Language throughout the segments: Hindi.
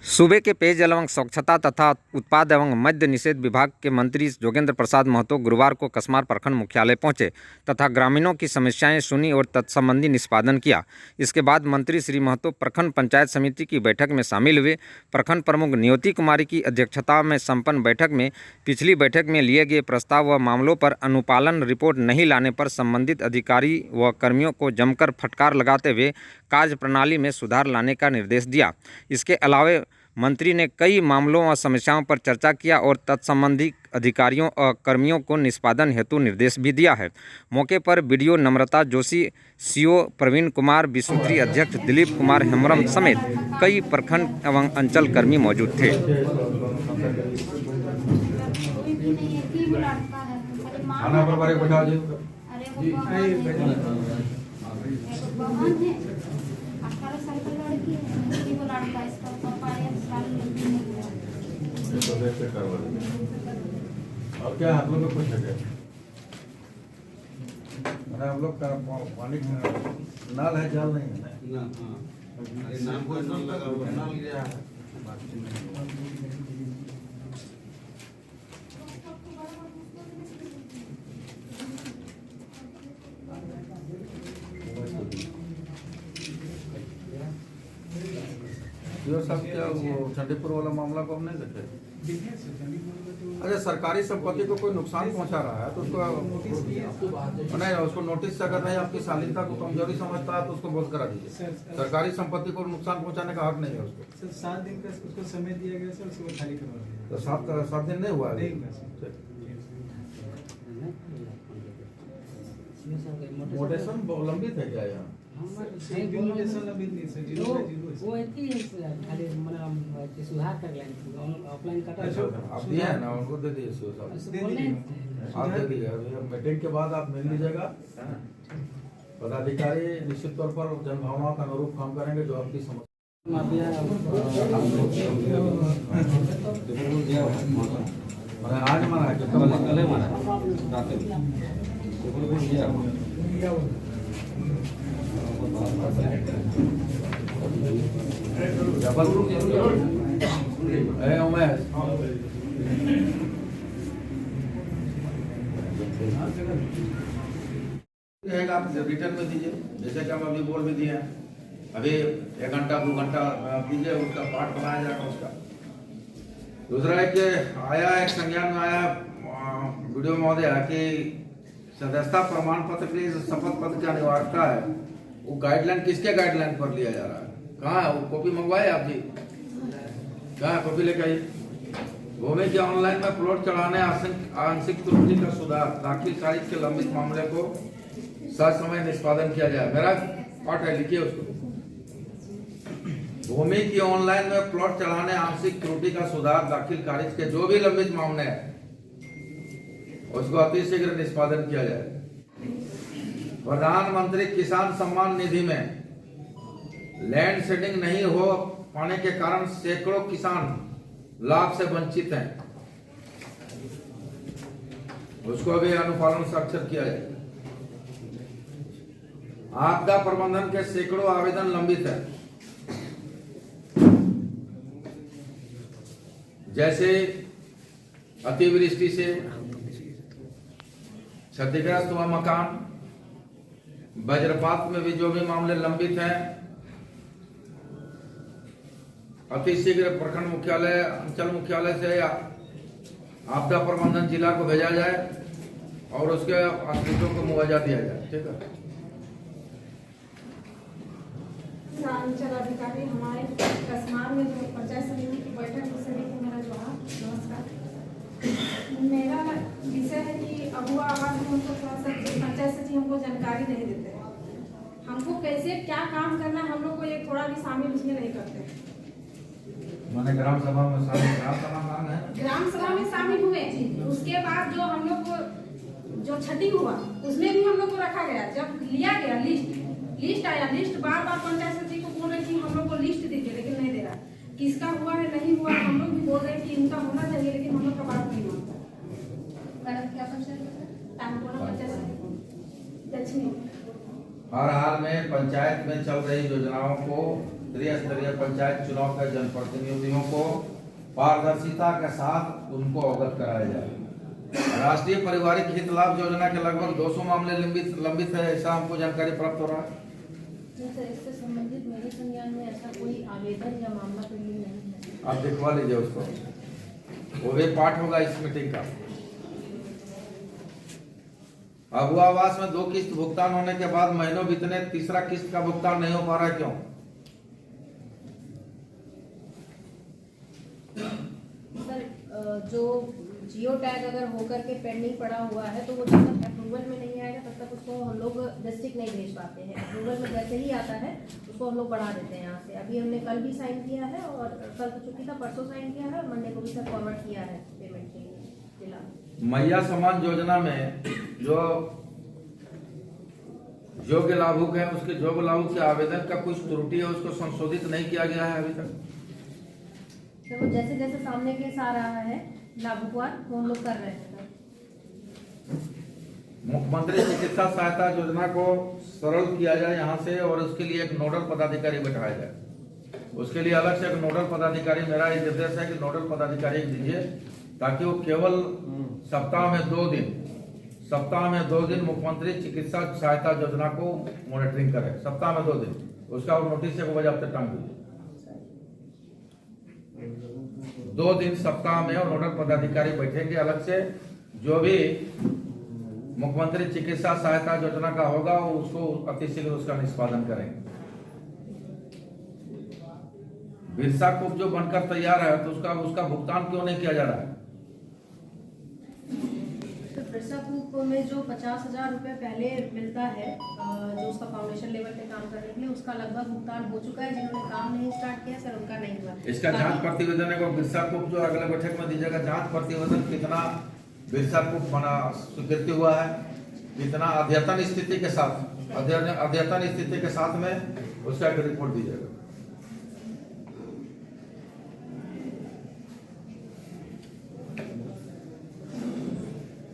सूबे के पेयजल एवं स्वच्छता तथा उत्पाद एवं मद्य निषेध विभाग के मंत्री जोगेंद्र प्रसाद महतो गुरुवार को कसमार प्रखंड मुख्यालय पहुंचे तथा ग्रामीणों की समस्याएं सुनी और तत्संबंधी निष्पादन किया। इसके बाद मंत्री श्री महतो प्रखंड पंचायत समिति की बैठक में शामिल हुए। प्रखंड प्रमुख नियति कुमारी की अध्यक्षता में संपन्न बैठक में पिछली बैठक में लिए गए प्रस्ताव व मामलों पर अनुपालन रिपोर्ट नहीं लाने पर संबंधित अधिकारी व कर्मियों को जमकर फटकार लगाते हुए कार्य प्रणाली में सुधार लाने का निर्देश दिया। इसके अलावा मंत्री ने कई मामलों और समस्याओं पर चर्चा किया और तत्संबंधी अधिकारियों और कर्मियों को निष्पादन हेतु निर्देश भी दिया है। मौके पर बीडीओ नम्रता जोशी, सीओ प्रवीण कुमार, विसूत्री अध्यक्ष दिलीप कुमार हेम्ब्रम समेत कई प्रखंड एवं अंचल कर्मी मौजूद थे। और क्या आप लोग को कुछ है? हम लोग का पानी नल है, जल नहीं है ना। नाम को नल लगा हुआ है, नल गया है। यो सब क्या वो चंडीपुर वाला मामला को हम नहीं देखे। अच्छा, सरकारी संपत्ति को कोई नुकसान पहुंचा रहा है तो उसको नहीं, उसको नोटिस से अगर नहीं आपकी शालीनता को कमजोरी समझता है तो उसको बोध करा दीजिए। सरकारी संपत्ति को नुकसान पहुंचाने का हक नहीं है उसको। सर 7 दिन का उसको समय दिया गया सर, उसको खाली करवा दिया। तो 7 दिन नहीं हुआ है। मोटेशन लंबित है क्या यहाँ? सुधार कर ऑफलाइन आप दिए हैं ना, उनको दे दीजिए। आप दे दीजिए। मीटिंग के बाद आप मिल लीजिएगा। पदाधिकारी निश्चित तौर पर जनभावनाओं का अनुरूप काम करेंगे जो आपकी समस्या। आज माना है कल जबलपुर उमेश आप रिटर्न में दीजिए, जैसे कि हम अभी बोल भी दिए हैं। अभी 1 घंटा 2 घंटा दीजिए, उसका पार्ट बनाया जाएगा उसका। दूसरा है कि आया एक संज्ञान में आया वीडियो महोदय कि सदस्यता प्रमाण पत्र के लिए शपथ पत्र की अनिवार्यता है, वो गाइडलाइन किसके गाइडलाइन पर लिया जा रहा है? कहाँ है वो? कॉपी मंगवाए आप जी? कहाँ कॉपी लेके आइए। भूमि के ऑनलाइन में प्लॉट चढ़ाने आंशिक त्रुटि का सुधार, दाखिल खारिज के लंबित मामले को ससमय निष्पादन किया जाए। मेरा पाठ है, लिखिए उसको। भूमि की ऑनलाइन में प्लॉट चढ़ाने आंशिक त्रुटि का सुधार, दाखिल खारिज के जो भी लंबित मामले हैं उसको अतिशीघ्र निष्पादन किया जाए। प्रधानमंत्री किसान सम्मान निधि में लैंड शेडिंग नहीं हो पाने के कारण सैकड़ों किसान लाभ से वंचित हैं, उसको भी अनुपालन साक्षर किया जाए। आपदा प्रबंधन के सैकड़ों आवेदन लंबित हैं, जैसे अतिवृष्टि से क्षतिग्रस्त हुआ मकान, वज्रपात में भी जो भी मामले लंबित हैं, अतिशीघ्र प्रखंड मुख्यालय अंचल मुख्यालय से आपदा प्रबंधन जिला को भेजा जाए और उसके आश्रितों को मुआवजा दिया जाए। ठीक है। अंचल अधिकारी हमारे कसमार में जो पंचायत समिति की बैठक में सभी को मेरा जवाब नमस्कार। मेरा विषय है कि अगुआ आवास में हमको थोड़ा सा पंचायत सचिव हमको जानकारी नहीं देते हैं, हमको कैसे क्या काम करना है हम लोग को ये थोड़ा भी शामिल उसमें नहीं करते। मैंने ग्राम सभा में शामिल, ग्राम सभा में शामिल हुए, उसके बाद जो हम लोग को जो छठी हुआ उसमें भी हम लोग को रखा गया। जब लिया गया लिस्ट आया, लिस्ट बार पंचायत सचिव को बोल रहे कि हम लोग को लिस्ट दीजिए, लेकिन नहीं दे रहा। किसका हुआ है नहीं हुआ हम लोग भी बोल रहे हैं कि इनका होना चाहिए, लेकिन हम लोग का बात नहीं मानता। क्या पंचायत दक्षिणी हर हाल में पंचायत में चल रही योजनाओं को त्रिस्तरीय पंचायत चुनाव के जनप्रतिनिधियों को पारदर्शिता के साथ उनको अवगत कराया जाए। राष्ट्रीय पारिवारिक हित लाभ योजना के लगभग 200 मामले लंबित है, ऐसा हमको जानकारी प्राप्त हो रहा है। सर, इससे संबंधित मेरे संज्ञान में ऐसा कोई आवेदन या मामला पेंडिंग नहीं है। आप दिखवा लीजिए उसको, वो भी पाठ होगा इस मीटिंग का। अबुआ आवास में 2 किस्त भुगतान होने के बाद महीनों बीतने, तीसरा किस्त का भुगतान नहीं हो पा रहा है, क्यों? सर, जो जियो टैग अगर होकर के पेंडिंग पड़ा हुआ है तो वो जब तक अप्रूवल में नहीं आएगा तब तक उसको हम लोग डिस्ट्रिक्ट नहीं भेज पाते हैं। अप्रूवल में जैसे ही आता है उसको हम लोग बढ़ा देते हैं यहाँ से। अभी हमने कल भी साइन किया है और कल तो चुकी था, परसों साइन किया है और मंडे को भी सर फॉरवर्ड किया है पेमेंट के लिए जिला। मैया समान योजना में जो योग्य लाभुक है उसके योग्य लाभुक के आवेदन का कुछ त्रुटि है, उसको संशोधित नहीं किया गया है अभी तक। तो वो जैसे जैसे सामने केस आ रहा है लाभुकवार वो हम लोग कर रहे हैं सर। मुख्यमंत्री चिकित्सा सहायता योजना को सरल किया जाए यहाँ से, और उसके लिए एक नोडल पदाधिकारी बैठाया जाए। उसके लिए अलग से एक नोडल पदाधिकारी, मेरा ये निर्देश है कि नोडल पदाधिकारी दीजिए, ताकि वो केवल सप्ताह में 2 दिन मुख्यमंत्री चिकित्सा सहायता योजना को मॉनिटरिंग करे। सप्ताह में 2 दिन उसका नोटिस एक बजे आप टांग दीजिए। 2 दिन सप्ताह में और नोडल पदाधिकारी बैठेंगे अलग से, जो भी मुख्यमंत्री चिकित्सा सहायता योजना का होगा उसको अतिशीघ्र उसका निष्पादन करेंगे। बिरसा कूप जो बनकर तैयार है तो उसका भुगतान क्यों नहीं किया जा रहा है? तो बिरसा कूप में जो 50,000 रुपये पहले मिलता है जो उसका फाउंडेशन लेवल पे काम करने के लिए, उसका लगभग भुगतान हो चुका है। जिन्होंने काम नहीं स्टार्ट किया सर उनका नहीं हुआ। इसका जांच प्रतिवेदन है, बिरसा कूप जो अगले बैठक में दीजिएगा, जांच प्रतिवेदन कितना बिरसा कूप बना स्वीकृति हुआ है, कितना अद्यतन स्थिति के साथ में उसका एक रिपोर्ट दीजिएगा।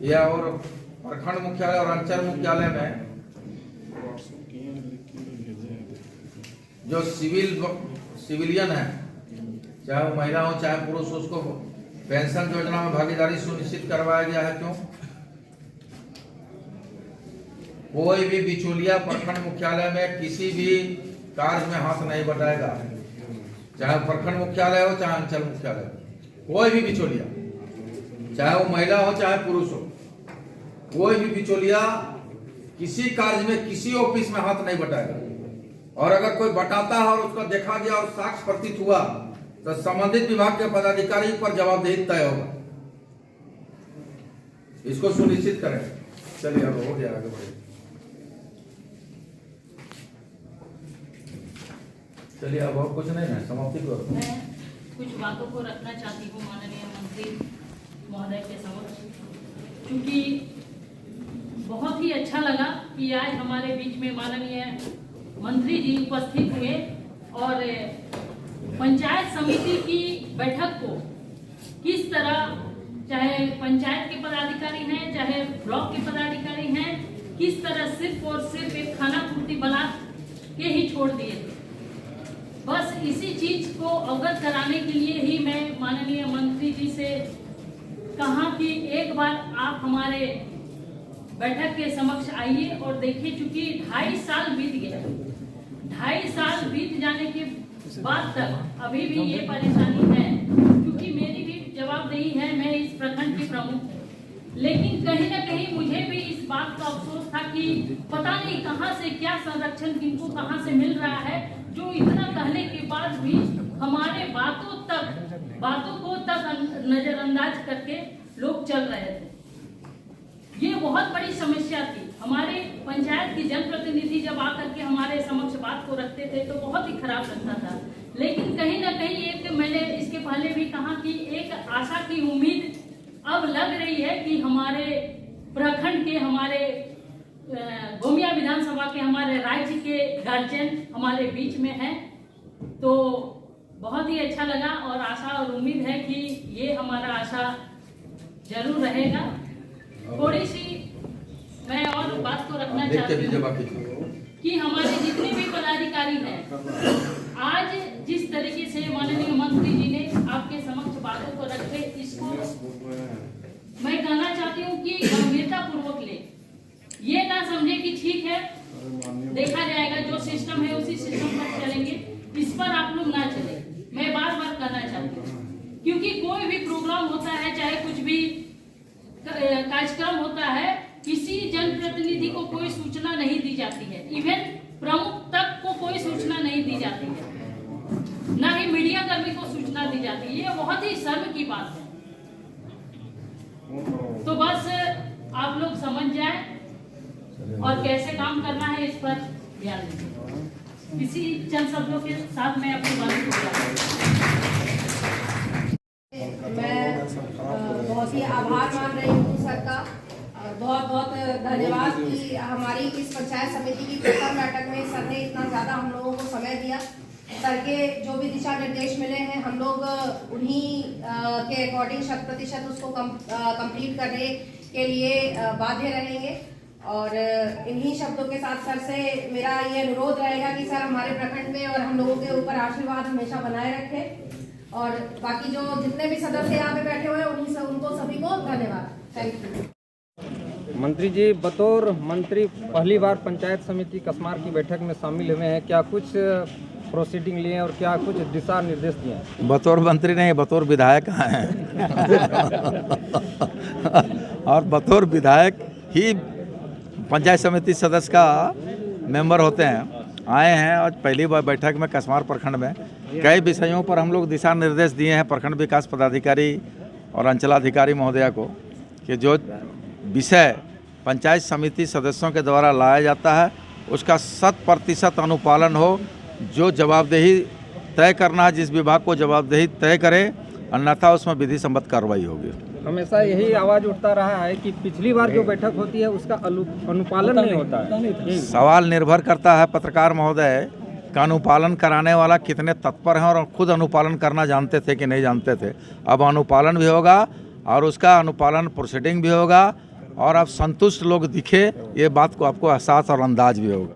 या और प्रखंड मुख्यालय और अंचल मुख्यालय में जो सिविलियन है, चाहे वो महिला हो चाहे पुरुष, उसको पेंशन योजना में भागीदारी सुनिश्चित करवाया गया है। क्यों? कोई भी बिचौलिया प्रखंड मुख्यालय में किसी भी कार्य में हाथ नहीं बटाएगा, चाहे प्रखंड मुख्यालय हो चाहे अंचल मुख्यालय हो। कोई भी बिचौलिया, चाहे वो महिला हो चाहे पुरुष हो, कोई भी बिचौलिया किसी कार्य में किसी ऑफिस में हाथ नहीं बटाएगा। और अगर कोई बटाता है और उसका देखा गया और साक्ष्य प्रतीत हुआ तो संबंधित विभाग के पदाधिकारी पर जवाबदेही तय होगा। इसको सुनिश्चित करें। चलिए अब हो गया, आगे बढ़े। चलिए अब और कुछ नहीं है, समाप्ति करो। मैं कुछ बातों को रखना चाहती हूँ माननीय मंत्री महोदय के समक्ष, क्योंकि बहुत ही अच्छा लगा कि आज हमारे बीच में माननीय मंत्री जी उपस्थित हुए और पंचायत समिति की बैठक को किस तरह, चाहे पंचायत के पदाधिकारी हैं चाहे ब्लॉक के पदाधिकारी हैं, किस तरह सिर्फ और सिर्फ एक खाना पूर्ति बना के ही छोड़ दिए थे। बस इसी चीज को अवगत कराने के लिए ही मैं माननीय मंत्री जी से कहा कि एक बार आप हमारे बैठक के समक्ष आइए और देखिए, चूंकि 2.5 साल बीत गया, 2.5 साल बीत जाने के बाद तक अभी भी ये परेशानी है, क्योंकि मेरी भी जवाबदेही है, मैं इस प्रखंड की प्रमुख हूँ। लेकिन कहीं ना कहीं मुझे भी इस बात का अफसोस था कि पता नहीं कहाँ से क्या संरक्षण किनको कहाँ से मिल रहा है, जो इतना कहने के बाद भी हमारे बातों को तक नजरअंदाज करके लोग चल रहे थे। ये बहुत बड़ी समस्या थी। हमारे पंचायत की जनप्रतिनिधि जब आकर के हमारे समक्ष बात को रखते थे तो बहुत ही खराब लगता था। लेकिन कहीं ना कहीं एक, मैंने इसके पहले भी कहा कि एक आशा की उम्मीद अब लग रही है कि हमारे प्रखंड के, हमारे गोमिया विधानसभा के, हमारे राज्य के गार्जियन हमारे बीच में हैं। तो बहुत ही अच्छा लगा और आशा और उम्मीद है कि ये हमारा आशा जरूर रहेगा। थोड़ी सी मैं और बात को रखना चाहती हूँ कि हमारे जितने भी पदाधिकारी हैं, आज तरीके से माननीय मंत्री जी ने आपके समक्ष बातों को रखे, इसको मैं कहना चाहती हूँ कि गंभीरता पूर्वक ले, ये ना समझे कि ठीक है देखा जाएगा, जो सिस्टम है उसी सिस्टम पर चलेंगे, इस पर आप लोग ना चले। मैं बार बार कहना चाहती हूँ, क्योंकि कोई भी प्रोग्राम होता है, चाहे कुछ भी कार्यक्रम होता है, किसी जनप्रतिनिधि को कोई सूचना नहीं दी जाती है, इवन प्रमुख तक को कोई सूचना नहीं दी जाती है, ना ही मीडिया कर्मी को सूचना दी जाती है। ये बहुत ही शर्म की बात है। तो बस आप लोग समझ जाए और कैसे काम करना है इस पर ध्यान दीजिए। इसी चंद शब्दों के साथ मैं अपनी बात को मैं बहुत ही आभार मान रही हूँ सर का, बहुत बहुत धन्यवाद कि हमारी इस पंचायत समिति की प्रथम बैठक में सर ने इतना ज़्यादा हम लोगों को समय दिया। सर के जो भी दिशा निर्देश मिले हैं, हम लोग उन्हीं के अकॉर्डिंग 100% उसको कंप्लीट करने के लिए बाध्य रहेंगे। और इन्हीं शब्दों के साथ सर से मेरा ये अनुरोध रहेगा कि सर हमारे प्रखंड में और हम लोगों के ऊपर आशीर्वाद हमेशा बनाए रखें। और बाकी जो जितने भी सदस्य यहाँ पे बैठे हुए हैं उनको सभी को धन्यवाद। Thank you. मंत्री जी, बतौर मंत्री पहली बार पंचायत समिति कसमार की बैठक में शामिल हुए हैं, क्या कुछ प्रोसीडिंग लिए और क्या कुछ दिशा निर्देश दिए हैं? बतौर मंत्री नहीं, बतौर विधायक हैं और बतौर विधायक ही पंचायत समिति सदस्य का मेंबर होते हैं। आए हैं आज पहली बार बैठक में कसमार प्रखंड में कई विषयों पर हम लोग दिशा निर्देश दिए हैं प्रखंड विकास पदाधिकारी और अंचलाधिकारी महोदया को कि जो विषय पंचायत समिति सदस्यों के द्वारा लाया जाता है उसका 100% अनुपालन हो। जो जवाबदेही तय करना है, जिस विभाग को जवाबदेही तय करे, अन्यथा उसमें विधि सम्मत कार्रवाई होगी। हमेशा यही आवाज़ उठता रहा है कि पिछली बार जो बैठक होती है उसका अनुपालन नहीं होता है। सवाल निर्भर करता है पत्रकार महोदय का अनुपालन कराने वाला कितने तत्पर हैं और खुद अनुपालन करना जानते थे कि नहीं जानते थे। अब अनुपालन भी होगा और उसका अनुपालन प्रोसीडिंग भी होगा और अब संतुष्ट लोग दिखे, ये बात को आपको एहसास और अंदाज भी होगा।